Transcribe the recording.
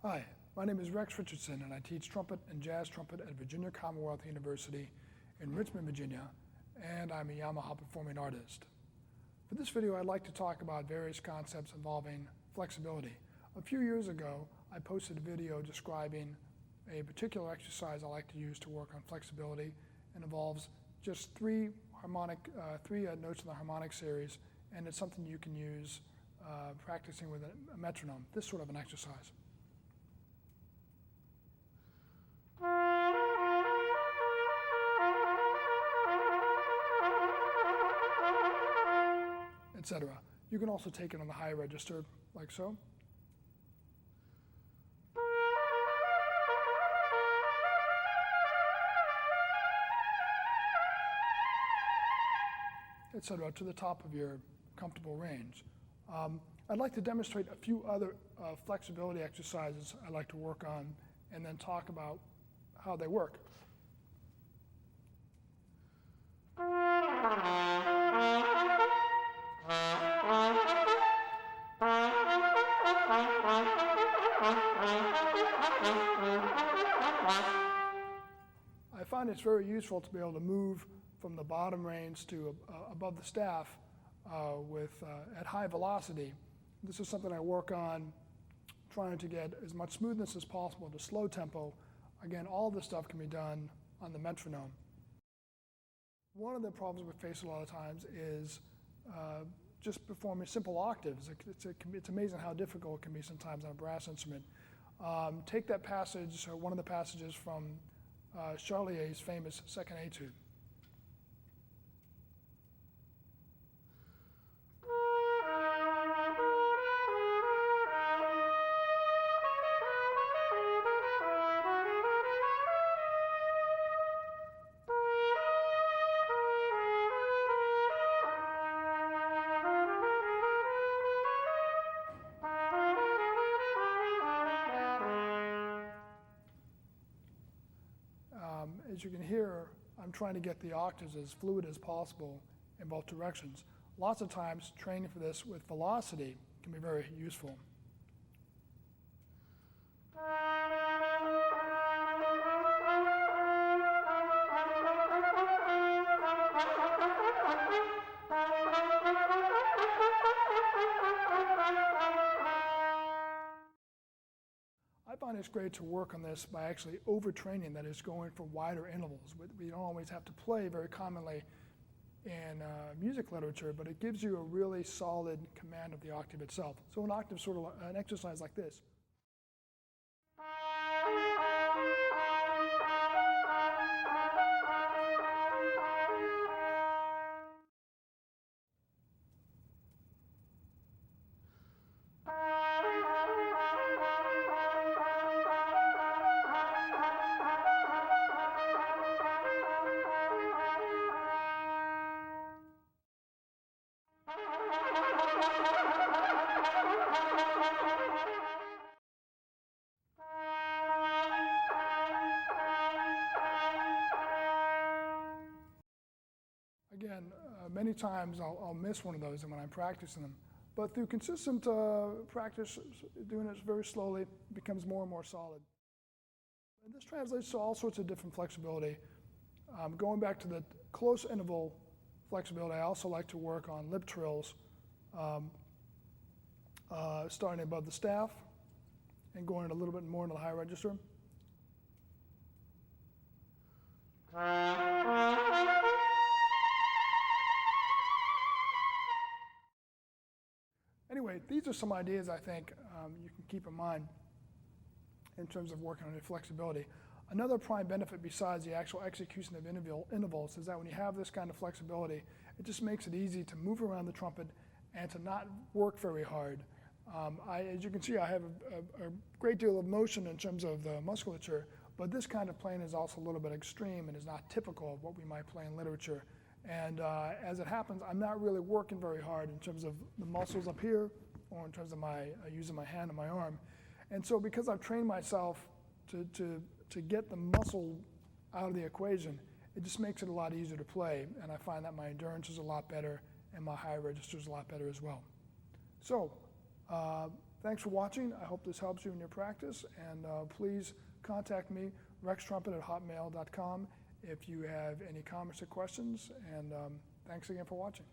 Hi, my name is Rex Richardson, and I teach trumpet and jazz trumpet at Virginia Commonwealth University in Richmond, Virginia, and I'm a Yamaha performing artist. For this video, I'd like to talk about various concepts involving flexibility. A few years ago, I posted a video describing a particular exercise I like to use to work on flexibility. It involves just three notes in the harmonic series, and it's something you can use practicing with a metronome, this sort of an exercise. Etc. You can also take it on the high register, like so. Etc. to the top of your comfortable range. I'd like to demonstrate a few other flexibility exercises I like to work on and then talk about how they work. I find it's very useful to be able to move from the bottom range to above the staff at high velocity. This is something I work on, trying to get as much smoothness as possible to slow tempo. Again, all this stuff can be done on the metronome. One of the problems we face a lot of times is just performing simple octaves. It's amazing how difficult it can be sometimes on a brass instrument. Take that passage, one of the passages from Charlier's famous second etude. As you can hear, I'm trying to get the octaves as fluid as possible in both directions. Lots of times, training for this with velocity can be very useful. I find it's great to work on this by actually overtraining, that is, going for wider intervals. We don't always have to play very commonly in music literature, but it gives you a really solid command of the octave itself. So an octave is sort of an exercise like this. Again, many times I'll miss one of those when I'm practicing them. But through consistent practice, doing it very slowly, it becomes more and more solid. And this translates to all sorts of different flexibility. Going back to the close interval flexibility, I also like to work on lip trills, starting above the staff and going a little bit more into the high register. Anyway, these are some ideas I think you can keep in mind in terms of working on your flexibility. Another prime benefit besides the actual execution of intervals is that when you have this kind of flexibility, it just makes it easy to move around the trumpet and to not work very hard. As you can see, I have a great deal of motion in terms of the musculature, but this kind of playing is also a little bit extreme and is not typical of what we might play in literature. And as it happens, I'm not really working very hard in terms of the muscles up here or in terms of using my hand and my arm. And so because I've trained myself to get the muscle out of the equation, it just makes it a lot easier to play. And I find that my endurance is a lot better and my high register is a lot better as well. So Thanks for watching. I hope this helps you in your practice, and please contact me, rextrumpet@hotmail.com, if you have any comments or questions, and thanks again for watching.